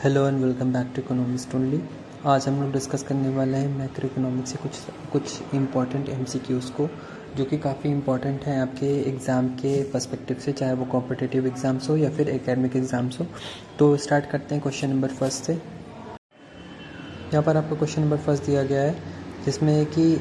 Hello and welcome back to economist only. आज हम लोग डिस्कस करने वाले हैं मैक्रो इकोनॉमिक्स से कुछ इम्पॉर्टेंट एमसीक्यूज़ को, जो कि काफ़ी इम्पॉर्टेंट हैं आपके एग्ज़ाम के पर्सपेक्टिव से, चाहे वो कॉम्पिटिटिव एग्ज़ाम्स हो या फिर एकेडमिक एग्ज़ाम्स हो। तो स्टार्ट करते हैं क्वेश्चन नंबर फर्स्ट से। यहाँ पर आपको क्वेश्चन नंबर फर्स्ट दिया गया है, जिसमें है कि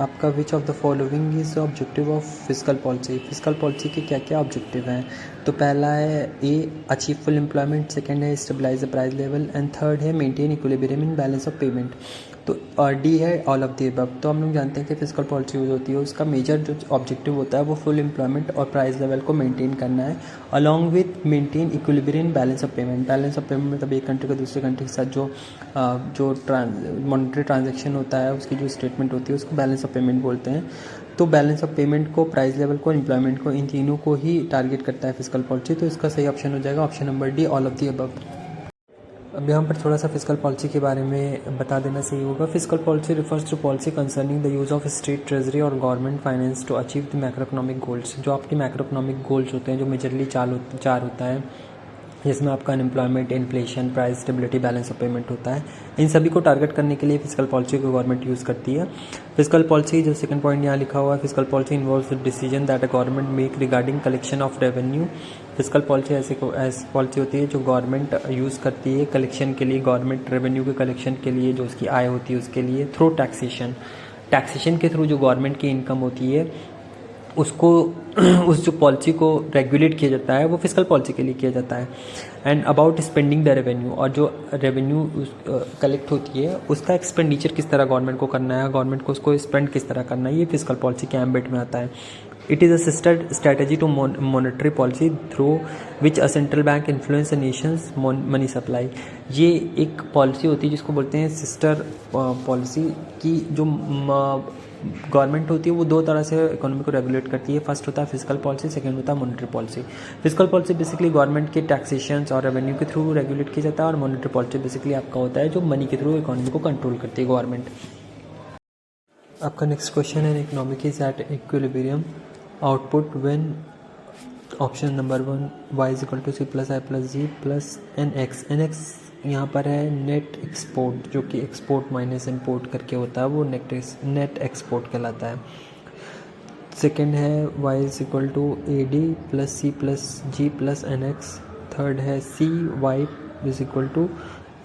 आपका which of the following is objective of fiscal policy. Fiscal policy के क्या क्या ऑब्जेक्टिव हैं? तो पहला है a achieve full employment, second है stabilise the price level and third है maintain equilibrium in balance of payment. तो और डी है ऑल ऑफ द अबव। तो हम लोग जानते हैं कि फिस्कल पॉलिसी यूज होती है, उसका मेजर जो ऑब्जेक्टिव होता है वो फुल एम्प्लॉयमेंट और प्राइस लेवल को मेंटेन करना है, along with maintain equilibrium balance of payment. Balance of payment मतलब एक कंट्री का दूसरे कंट्री के साथ जो मॉनेटरी ट्रांजैक्शन होता है, उसकी जो स्टेटमेंट होती है उसको बैलेंस ऑफ पेमेंट बोलते हैं। तो बैलेंस ऑफ पेमेंट को, प्राइस लेवल को, एम्प्लॉयमेंट को, इन तीनों को ही टारगेट करता है फिस्कल पॉलिसी। तो इसका सही ऑप्शन हो जाएगा option number D, all of the above. अब यहाँ पर थोड़ा सा फिस्कल पॉलिसी के बारे में बता देना सही होगा। Fiscal policy refers to policy concerning the use of state treasury और government finance to achieve the macro economic goals. जो आपके मैक्रो इकोनॉमिक गोल्स होते हैं, जो मेजरली चार होता है, जिसमें आपका unemployment, inflation, price stability, balance of payment होता है। इन सभी को टारगेट करने के लिए फिस्कल पॉलिसी को गवर्नमेंट यूज़ करती है। फिस्कल पॉलिसी, जो सेकंड पॉइंट यहाँ लिखा हुआ है, fiscal policy involves the decision that a government make regarding collection of revenue. Fiscal policy ऐसी पॉलिसी होती है जो गवर्नमेंट यूज़ करती है कलेक्शन के लिए, गवर्नमेंट रेवेन्यू के कलेक्शन के लिए, जो उसकी आय होती है उसके लिए, थ्रू टैक्सेशन के थ्रू जो गवर्नमेंट की इनकम होती है उसको उस जो पॉलिसी को रेगुलेट किया जाता है वो फिस्कल पॉलिसी के लिए किया जाता है। And about spending the revenue, और जो रेवेन्यू कलेक्ट होती है उसका एक्सपेंडिचर किस तरह गवर्नमेंट को करना है, गवर्नमेंट को उसको स्पेंड किस तरह करना है, ये फिस्कल पॉलिसी के एम्बिट में आता है। It is a sister strategy to monetary policy through which a central bank influence nations money supply. ये एक पॉलिसी होती है जिसको बोलते हैं सिस्टर पॉलिसी की। जो गवर्नमेंट होती है वो दो तरह से इकोनॉमी को रेगुलेट करती है। फर्स्ट होता है फिस्कल पॉलिसी, सेकंड होता है monetary policy. Fiscal policy basically government के टैक्सेशन और रेवेन्यू के थ्रू रेगुलेट किया जाता है, और मॉनेटरी पॉलिसी बेसिकली आपका होता है जो मनी के थ्रू इकोनॉमी को कंट्रोल करती है गवर्नमेंट। आपका नेक्स्ट क्वेश्चन है, economic is at equilibrium output when option number 1 y is equal to C plus I plus G plus N X यहाँ पर है नेट एक्सपोर्ट, जो कि एक्सपोर्ट माइनस इम्पोर्ट करके होता है, वो नेट एक्सपोर्ट कहलाता है। सेकेंड है y is equal to A D plus C plus G plus N X. Third है C Y is equal to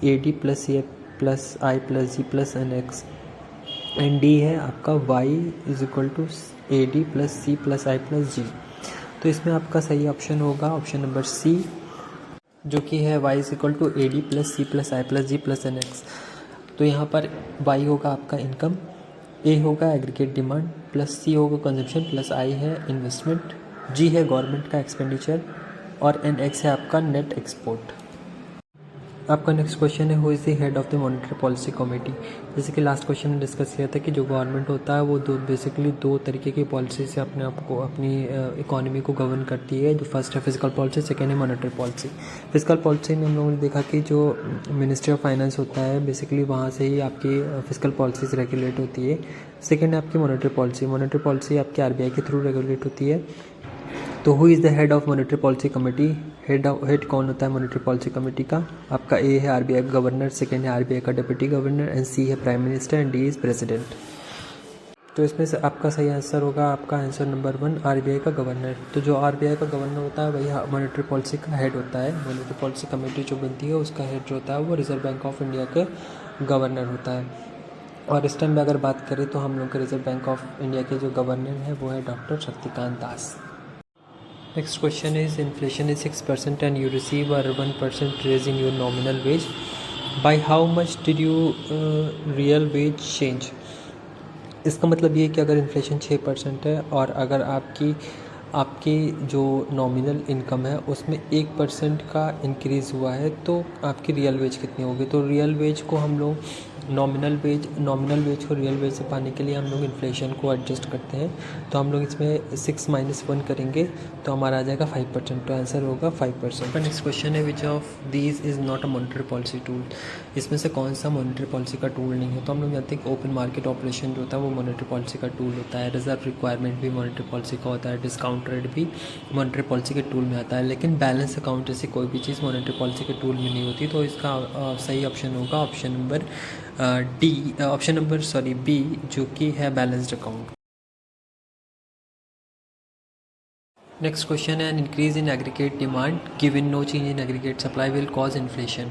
A D plus C plus I plus G plus N X. And D है आपका y is equal to A D plus C plus I plus G. तो इसमें आपका सही option होगा option number C, जो कि है y is equal to A D plus C plus I plus G plus N X. तो यहाँ पर y होगा आपका इनकम, ए होगा एग्रीगेट डिमांड, प्लस सी होगा कंजम्पशन, प्लस आई है इन्वेस्टमेंट, जी है गवर्नमेंट का एक्सपेंडिचर, और एन एक्स है आपका नेट एक्सपोर्ट। आपका नेक्स्ट क्वेश्चन है, who is the head of the monetary policy committee. जैसे कि लास्ट क्वेश्चन में डिस्कस किया था कि जो गवर्नमेंट होता है वो बेसिकली दो तरीके की पॉलिसी से अपने आप को, अपनी इकोनॉमी को गवर्न करती है। जो फर्स्ट है फिजिकल पॉलिसी, सेकेंड है मॉनेटरी पॉलिसी। फिजिकल पॉलिसी में हम लोगों ने देखा कि जो मिनिस्ट्री ऑफ फाइनेंस होता है बेसिकली वहाँ से ही आपकी फिजिकल पॉलिसीज रेगुलेट होती है। सेकेंड है आपकी मॉनेटरी पॉलिसी। मॉनेटरी पॉलिसी आपकी आरबीआई के थ्रू रेगुलेट होती है। तो who is the head of monetary policy committee. Head कौन होता है मॉनेटरी पॉलिसी कमेटी का? आपका ए है आरबीआई का गवर्नर, सेकेंड है आरबीआई का डिप्टी गवर्नर, एंड सी है prime minister, and D is president. तो इसमें से आपका सही आंसर होगा आपका आंसर नंबर 1, आरबीआई का गवर्नर। तो जो आरबीआई का गवर्नर होता है वही मॉनेटरी पॉलिसी का हेड होता है। मॉनेटरी पॉलिसी कमेटी जो बनती है उसका हेड जो होता है वो रिजर्व बैंक ऑफ इंडिया के गवर्नर होता है। और इस टाइम में अगर बात करें तो हम लोग के रिजर्व बैंक ऑफ इंडिया के जो गवर्नर हैं वो है doctor Shaktikanta Das. Next question is, inflation is 6% and you receive a 1% raise in your nominal wage. By how much did you real wage change? इसका मतलब ये है कि अगर इन्फ्लेशन 6% है और अगर आपकी जो नॉमिनल इनकम है उसमें 1% का इंक्रीज़ हुआ है तो आपकी रियल वेज कितनी होगी। तो रियल वेज को हम लोग नॉमिनल वेज को रियल वेज से पाने के लिए हम लोग इन्फ्लेशन को एडजस्ट करते हैं। तो हम लोग इसमें 6 - 1 करेंगे तो हमारा आ जाएगा 5%। तो आंसर होगा 5%। नेक्स्ट क्वेश्चन है, which of these is not a monetary policy tool. इसमें से कौन सा मॉनेटरी पॉलिसी का टूल नहीं है। तो हम लोग जानते हैं कि ओपन मार्केट ऑपरेशन जो होता है वो मॉनेटरी पॉलिसी का टूल होता है। रिजर्व रिक्वायरमेंट भी मॉनेटरी पॉलिसी का होता है। डिस्काउंट रेट भी मॉनेटरी पॉलिसी के टूल में आता है। लेकिन बैलेंस अकाउंट जैसी कोई भी चीज़ मॉनेटरी पॉलिसी के टूल में नहीं होती। तो इसका सही ऑप्शन होगा ऑप्शन नंबर बी, जो कि है बैलेंस्ड अकाउंट। नेक्स्ट क्वेश्चन है, an increase in aggregate demand given no change in aggregate supply will cause inflation.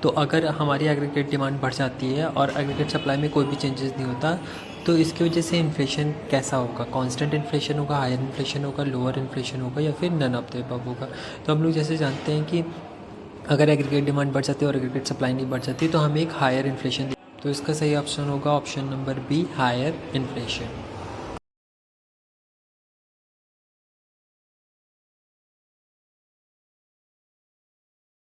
तो अगर हमारी एग्रीगेट डिमांड बढ़ जाती है और एग्रीगेट सप्लाई में कोई भी चेंजेस नहीं होता तो इसकी वजह से इन्फ्लेशन कैसा होगा। कांस्टेंट इन्फ्लेशन होगा, हायर इन्फ्लेशन होगा, लोअर इन्फ्लेशन होगा, या फिर नन ऑफ द अबव होगा। तो हम लोग जैसे जानते हैं कि अगर एग्रीगेट डिमांड बढ़ जाती है और एग्रीगेट सप्लाई नहीं बढ़ जाती तो हमें एक हायर इन्फ्लेशन। तो इसका सही ऑप्शन होगा option number B, higher inflation.